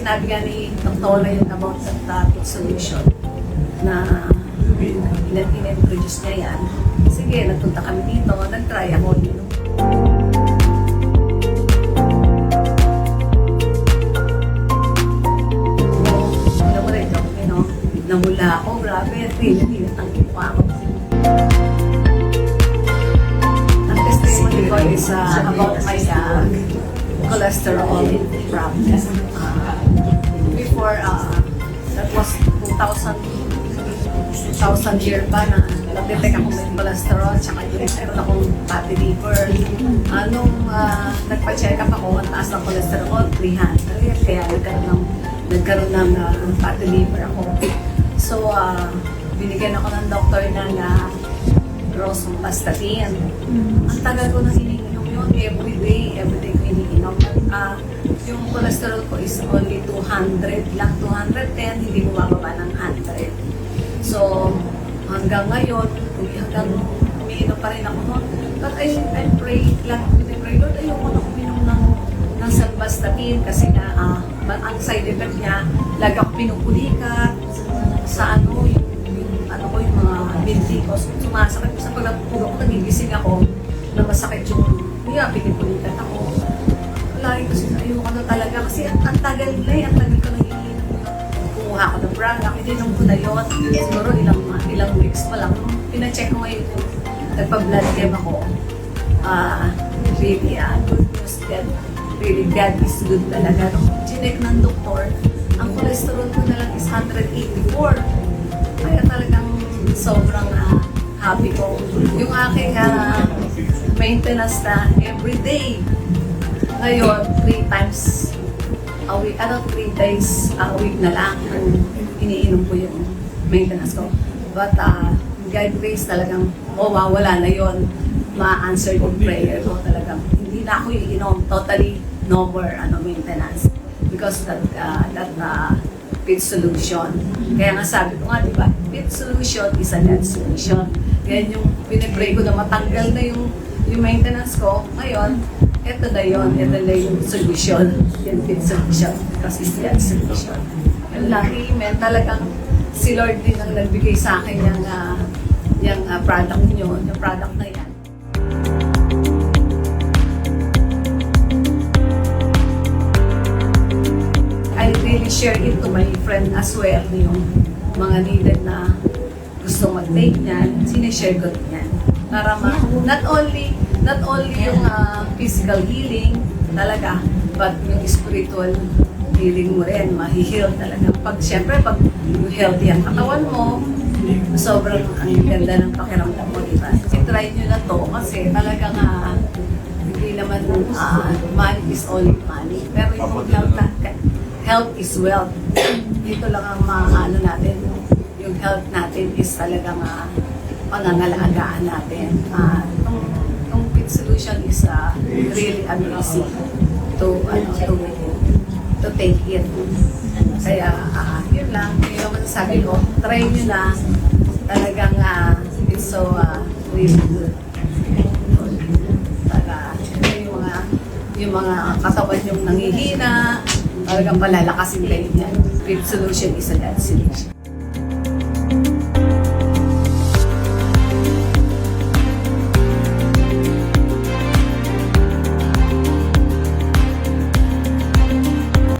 sinabi nga ni Dr. yun about that solution na in-introduce niya yan. Sige, nagpunta kami dito, nag-try ako. Namula ako, grabe, really, ang kinuha ko. Ang testimony ko is about my cholesterol problem. Before, that was 2000 year pa na nag-detect ako may cholesterol, tsaka yung meron akong fatty liver. Nung nagpa-check up ako, ang taas ng cholesterol, 300. Kaya nagkaroon ng fatty liver ako. So, binigyan ako ng doktor ng rosuvastatin. Ang tagal ko nang iniinom yun, everyday ko iniinom. Yung cholesterol ko is only 200 lang, 210, hindi bumababa ng 100. So, hanggang ngayon, hanggang umiinom pa rin ako noon. But I pray lang, Lord, ayoko na uminom ng rosuvastatin kasi nga, ang side effect niya, lagi ako pinupulikat sa yung mga binti ko. Sumasakit ko sa pagkakapuro ko, nagigising ako na masakit yung pinipulikat ako. Lagi kasi ayoko na talaga kasi ang tagal na ang tagal ko nangihinom. Kumuha ako ng Brandac, ininom ko na yun. Siguro ilang weeks pa lang. Pina-check ko ngayon yung nagpa-blood chem ako. Really, good news that really God is good talaga. Nung chinek ng doktor, ang cholesterol ko na lang is 184. Kaya talagang sobrang happy ko. Yung aking maintenance na everyday. Ngayon, 3 times a week, 3 days a week na lang iniinom ko yung maintenance ko. But God grace talagang mawawala na yon, ma-answer yung prayer ko talagang. Hindi na ako iinom, totally no more maintenance. Because that fit solution. Kaya nga sabi ko nga, di ba, fit solution is a God solution. Kaya yung pinipray ko na matanggal na yung maintenance ko, ngayon, ito na yung solution. Yung fit solution. Because it's God solution. Yung lucky, men, talagang si Lord din ang nagbigay sa akin yung product nyo, yung product na yan. I really share it to my friend as well, yung mga needed na gusto mag-take niyan, sinishare ko niyan. Para not only yung physical healing talaga, but yung spiritual healing mo rin, ma-heal talaga. Siyempre, pag healthy ang katawan mo, sobrang ang ganda ng pakiramdam mo, diba? I-try nyo na to kasi talagang hindi naman money is only money. Pero yung health is wealth. Dito lang ang natin. Yung health natin is talagang pangangalagaan natin. Itong fit solution is really amazing to take it. Kaya yun lang. Yung masasabi ko, try nyo na. Talagang it's so really good. Yung mga katawan yung nangihina, talagang palalakasin kayo niyan. Fit solution is a God solution.